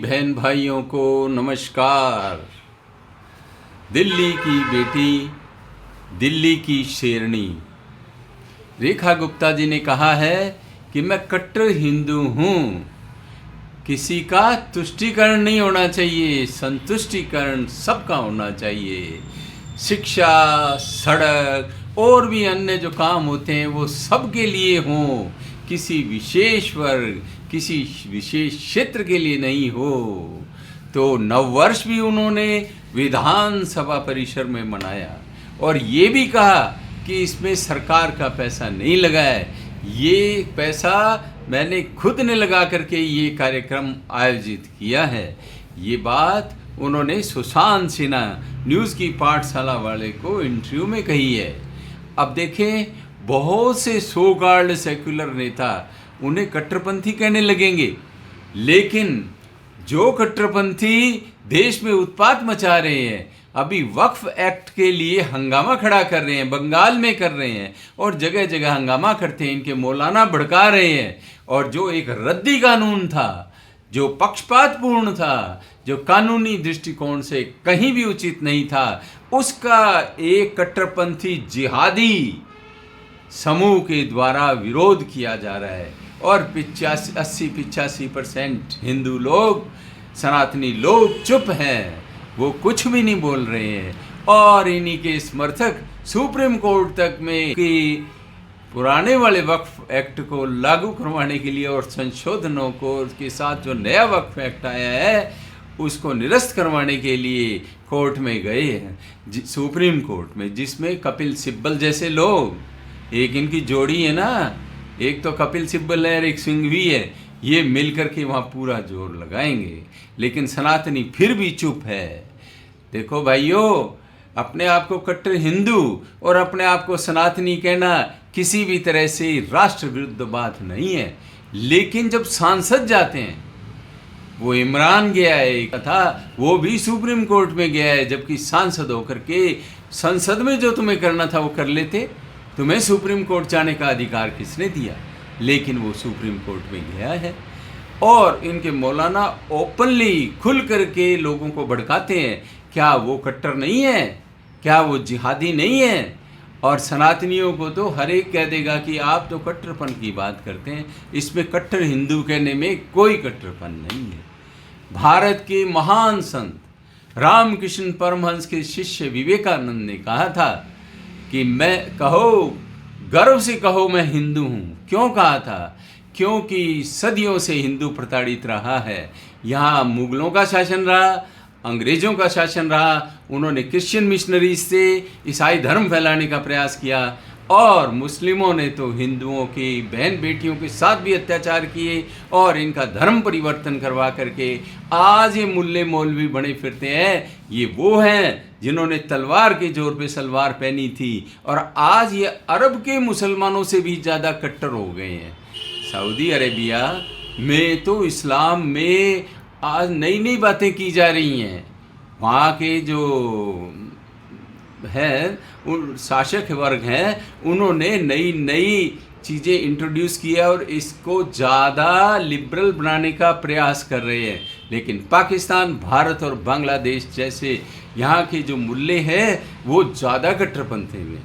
बहन भाइयों को नमस्कार। दिल्ली की बेटी, दिल्ली की शेरनी रेखा गुप्ता जी ने कहा है कि मैं कट्टर हिंदू हूँ। किसी का तुष्टीकरण नहीं होना चाहिए, संतुष्टीकरण सबका होना चाहिए। शिक्षा, सड़क और भी अन्य जो काम होते हैं वो सबके लिए हों, किसी विशेष वर्ग, किसी विशेष क्षेत्र के लिए नहीं हो। तो नववर्ष भी उन्होंने विधानसभा परिसर में मनाया और ये भी कहा कि इसमें सरकार का पैसा नहीं लगा है, ये पैसा मैंने खुद ने लगा करके ये कार्यक्रम आयोजित किया है। ये बात उन्होंने सुशांत सिन्हा न्यूज़ की पाठशाला वाले को इंटरव्यू में कही है। अब देखें, बहुत से सो कॉल्ड सेक्युलर नेता उन्हें कट्टरपंथी कहने लगेंगे, लेकिन जो कट्टरपंथी देश में उत्पात मचा रहे हैं, अभी वक्फ एक्ट के लिए हंगामा खड़ा कर रहे हैं, बंगाल में कर रहे हैं और जगह जगह हंगामा करते हैं, इनके मौलाना भड़का रहे हैं। और जो एक रद्दी कानून था, जो पक्षपातपूर्ण था, जो कानूनी दृष्टिकोण से कहीं भी उचित नहीं था, उसका एक कट्टरपंथी जिहादी समूह के द्वारा विरोध किया जा रहा है। और 80-85% हिंदू लोग, सनातनी लोग चुप हैं, वो कुछ भी नहीं बोल रहे हैं। और इन्हीं के समर्थक सुप्रीम कोर्ट तक में कि पुराने वाले वक्फ एक्ट को लागू करवाने के लिए और संशोधनों को के साथ जो नया वक्फ एक्ट आया है उसको निरस्त करवाने के लिए कोर्ट में गए हैं, सुप्रीम कोर्ट में, जिसमें कपिल सिब्बल जैसे लोग, एक इनकी जोड़ी है ना, एक तो कपिल सिब्बल है और एक सिंघवी है, ये मिल कर के वहाँ पूरा जोर लगाएंगे। लेकिन सनातनी फिर भी चुप है। देखो भाइयों, अपने आप को कट्टर हिंदू और अपने आप को सनातनी कहना किसी भी तरह से राष्ट्र विरुद्ध बात नहीं है। लेकिन जब सांसद जाते हैं, वो इमरान गया है था, वो भी सुप्रीम कोर्ट में गया है, जबकि सांसद होकर के संसद में जो तुम्हें करना था वो कर लेते। तुम्हें सुप्रीम कोर्ट जाने का अधिकार किसने दिया? लेकिन वो सुप्रीम कोर्ट में गया है। और इनके मौलाना ओपनली खुल करके लोगों को भड़काते हैं। क्या वो कट्टर नहीं है? क्या वो जिहादी नहीं है? और सनातनियों को तो हर एक कह देगा कि आप तो कट्टरपन की बात करते हैं, इसमें कट्टर हिंदू कहने में कोई कट्टरपन नहीं है। भारत के महान संत रामकृष्ण परमहंस के शिष्य विवेकानंद ने कहा था कि मैं गर्व से कहो मैं हिंदू हूँ। क्यों कहा था? क्योंकि सदियों से हिंदू प्रताड़ित रहा है। यहाँ मुगलों का शासन रहा, अंग्रेज़ों का शासन रहा, उन्होंने क्रिश्चियन मिशनरीज से ईसाई धर्म फैलाने का प्रयास किया और मुस्लिमों ने तो हिंदुओं की बहन बेटियों के साथ भी अत्याचार किए और इनका धर्म परिवर्तन करवा करके आज ये मुल्ले मौलवी बने फिरते हैं। ये वो हैं जिन्होंने तलवार के जोर पे सलवार पहनी थी और आज ये अरब के मुसलमानों से भी ज़्यादा कट्टर हो गए हैं। सऊदी अरेबिया में तो इस्लाम में आज नई नई बातें की जा रही हैं। वहाँ के जो हैं उन शासक वर्ग हैं, उन्होंने नई नई चीज़ें इंट्रोड्यूस किया और इसको ज़्यादा लिबरल बनाने का प्रयास कर रहे हैं। लेकिन पाकिस्तान, भारत और बांग्लादेश जैसे यहाँ के जो मुल्ले हैं वो ज़्यादा कट्टरपंथी में,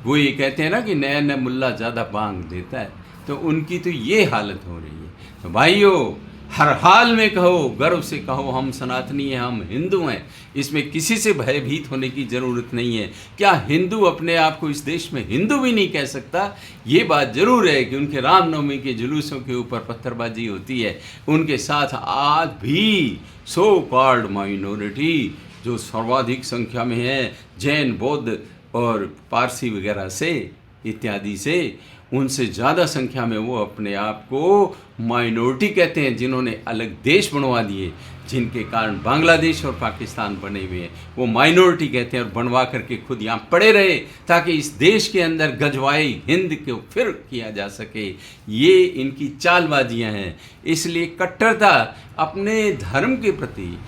वो ये कहते हैं ना कि नया नया मुल्ला ज़्यादा बांग देता है, तो उनकी तो ये हालत हो रही है। तो भाइयों, हर हाल में कहो, गर्व से कहो हम सनातनी हैं, हम हिंदू हैं। इसमें किसी से भयभीत होने की ज़रूरत नहीं है। क्या हिंदू अपने आप को इस देश में हिंदू भी नहीं कह सकता? ये बात ज़रूर है कि उनके रामनवमी के जुलूसों के ऊपर पत्थरबाजी होती है, उनके साथ आज भी सो कॉल्ड माइनॉरिटी जो सर्वाधिक संख्या में है, जैन, बौद्ध और पारसी वगैरह से इत्यादि से, उनसे ज़्यादा संख्या में वो अपने आप को माइनॉरिटी कहते हैं, जिन्होंने अलग देश बनवा दिए, जिनके कारण बांग्लादेश और पाकिस्तान बने हुए हैं। वो माइनॉरिटी कहते हैं और बनवा करके खुद यहाँ पड़े रहे ताकि इस देश के अंदर गजवाई हिंद को फिर किया जा सके। ये इनकी चालबाजियाँ हैं। इसलिए कट्टरता अपने धर्म के प्रति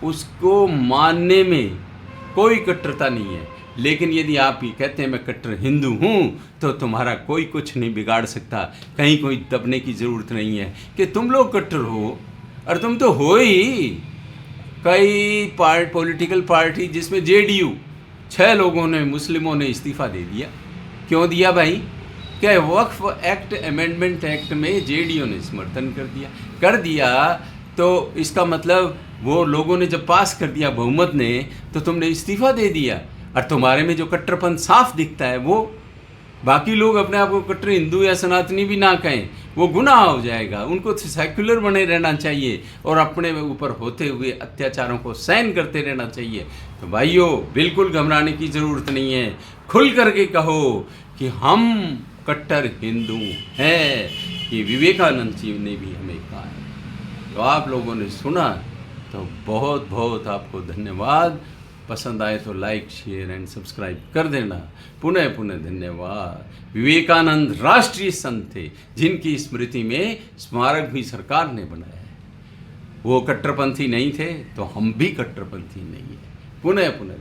उसको मानने में कोई कट्टरता नहीं है। लेकिन यदि आप ये कहते हैं मैं कट्टर हिंदू हूँ, तो तुम्हारा कोई कुछ नहीं बिगाड़ सकता। कहीं कोई दबने की ज़रूरत नहीं है कि तुम लोग कट्टर हो। और तुम तो हो ही कई पॉलिटिकल पार्टी जिसमें जेडीयू 6 लोगों ने, मुस्लिमों ने इस्तीफ़ा दे दिया। क्यों दिया भाई? क्या वक्फ एक्ट, अमेंडमेंट एक्ट में जेडीयू ने समर्थन कर दिया तो इसका मतलब वो लोगों ने जब पास कर दिया बहुमत ने, तो तुमने इस्तीफ़ा दे दिया। और तुम्हारे में जो कट्टरपन साफ दिखता है, वो बाकी लोग अपने आप को कट्टर हिंदू या सनातनी भी ना कहें, वो गुनाह हो जाएगा। उनको तो सेक्युलर बने रहना चाहिए और अपने ऊपर होते हुए अत्याचारों को सहन करते रहना चाहिए। तो भाइयों, बिल्कुल घबराने की ज़रूरत नहीं है। खुल करके कहो कि हम कट्टर हिंदू हैं, ये विवेकानंद जी ने भी हमें कहा है। तो आप लोगों ने सुना, तो बहुत बहुत आपको धन्यवाद। पसंद आए तो लाइक, शेयर एंड सब्सक्राइब कर देना। पुनः पुनः धन्यवाद। विवेकानंद राष्ट्रीय संत थे, जिनकी स्मृति में स्मारक भी सरकार ने बनाया है। वो कट्टरपंथी नहीं थे, तो हम भी कट्टरपंथी नहीं है। पुनः पुनः